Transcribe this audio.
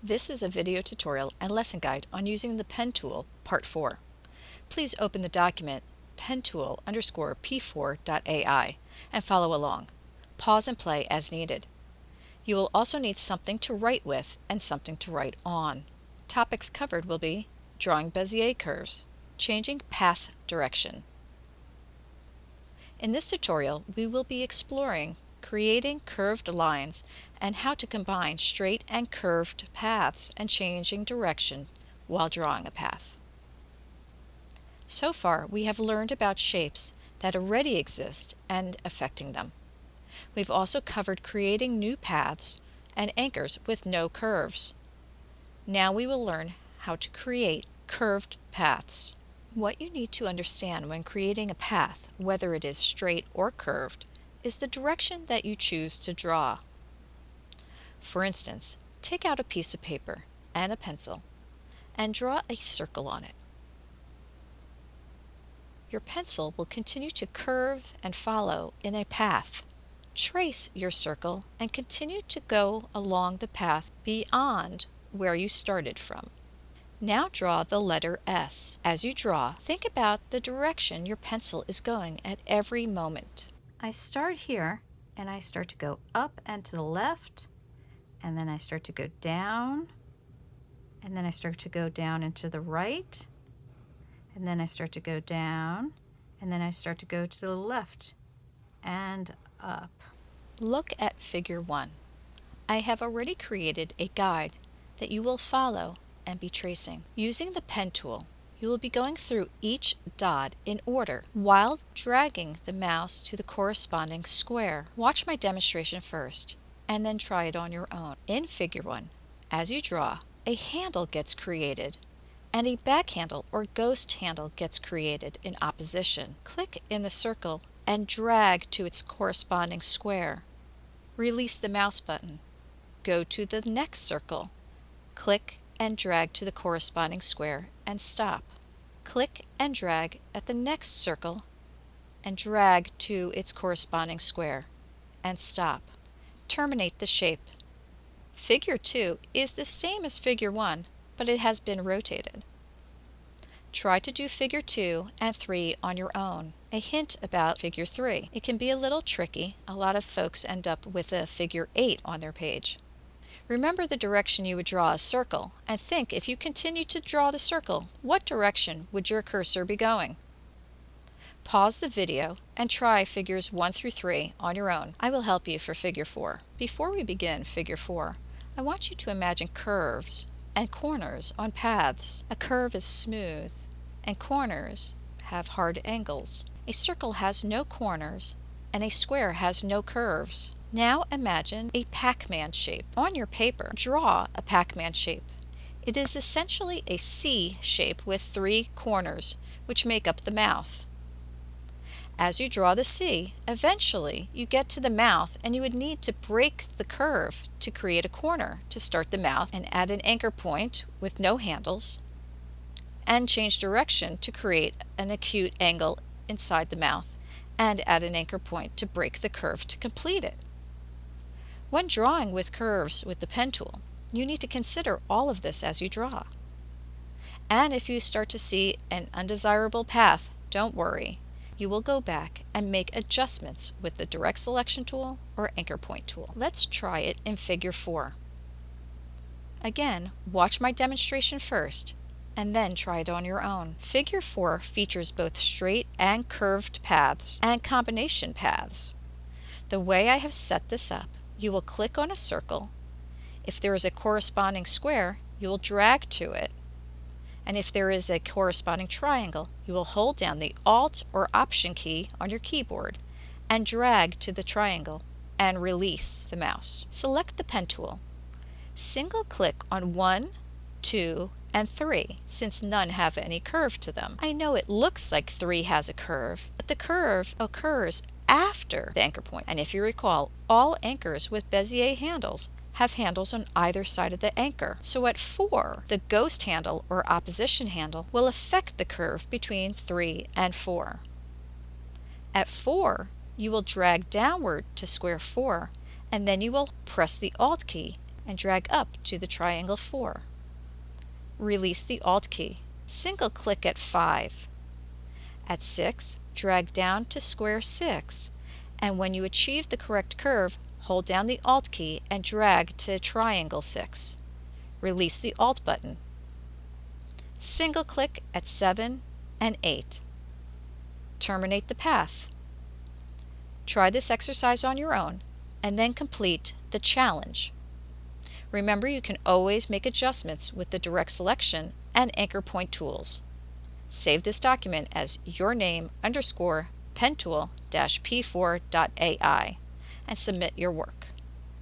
This is a video tutorial and lesson guide on using the pen tool, Part 4. Please open the document pentool_p4.ai and follow along. Pause and play as needed. You will also need something to write with and something to write on. Topics covered will be drawing Bezier curves, changing path direction. In this tutorial, we will be exploring creating curved lines and how to combine straight and curved paths and changing direction while drawing a path. So far, we have learned about shapes that already exist and affecting them. We've also covered creating new paths and anchors with no curves. Now we will learn how to create curved paths. What you need to understand when creating a path, whether it is straight or curved, is the direction that you choose to draw. For instance, take out a piece of paper and a pencil and draw a circle on it. Your pencil will continue to curve and follow in a path. Trace your circle and continue to go along the path beyond where you started from. Now draw the letter S. As you draw, think about the direction your pencil is going at every moment. I start here and I start to go up and to the left, and then I start to go down, and then I start to go down and to the right, and then I start to go down, and then I start to go to the left and up. Look at Figure 1. I have already created a guide that you will follow and be tracing. Using the pen tool, you will be going through each dot in order while dragging the mouse to the corresponding square. Watch my demonstration first and then try it on your own. In Figure 1, as you draw, a handle gets created and a back handle or ghost handle gets created in opposition. Click in the circle and drag to its corresponding square. Release the mouse button. Go to the next circle. Click and drag to the corresponding square and stop. Click and drag at the next circle and drag to its corresponding square and stop. Terminate the shape. Figure 2 is the same as Figure 1, but it has been rotated. Try to do Figure 2 and 3 on your own. A hint about Figure 3. It can be a little tricky. A lot of folks end up with a Figure 8 on their page. Remember the direction you would draw a circle, and think if you continue to draw the circle, what direction would your cursor be going? Pause the video and try Figures 1 through 3 on your own. I will help you for Figure 4. Before we begin Figure 4, I want you to imagine curves and corners on paths. A curve is smooth, and corners have hard angles. A circle has no corners, and a square has no curves. Now imagine a Pac-Man shape. On your paper, draw a Pac-Man shape. It is essentially a C shape with 3 corners, which make up the mouth. As you draw the C, eventually you get to the mouth and you would need to break the curve to create a corner to start the mouth and add an anchor point with no handles and change direction to create an acute angle inside the mouth and add an anchor point to break the curve to complete it. When drawing with curves with the pen tool, you need to consider all of this as you draw. And if you start to see an undesirable path, don't worry. You will go back and make adjustments with the Direct Selection tool or Anchor Point tool. Let's try it in Figure 4. Again, watch my demonstration first and then try it on your own. Figure 4 features both straight and curved paths and combination paths. The way I have set this up, you will click on a circle. If there is a corresponding square, you will drag to it. And if there is a corresponding triangle, you will hold down the Alt or Option key on your keyboard and drag to the triangle and release the mouse. Select the pen tool. Single click on 1, 2, and 3 since none have any curve to them. I know it looks like 3 has a curve, but the curve occurs after the anchor point. And if you recall, all anchors with Bezier handles have handles on either side of the anchor. So at 4, the ghost handle or opposition handle will affect the curve between 3 and 4. At 4, you will drag downward to square 4, and then you will press the Alt key and drag up to the triangle 4. Release the Alt key. Single-click at 5. At 6, drag down to square 6, and when you achieve the correct curve, hold down the Alt key and drag to triangle 6. Release the Alt button. Single-click at 7 and 8. Terminate the path. Try this exercise on your own and then complete the challenge. Remember, you can always make adjustments with the direct selection and anchor point tools. Save this document as yourname_pentool-p4.ai and submit your work.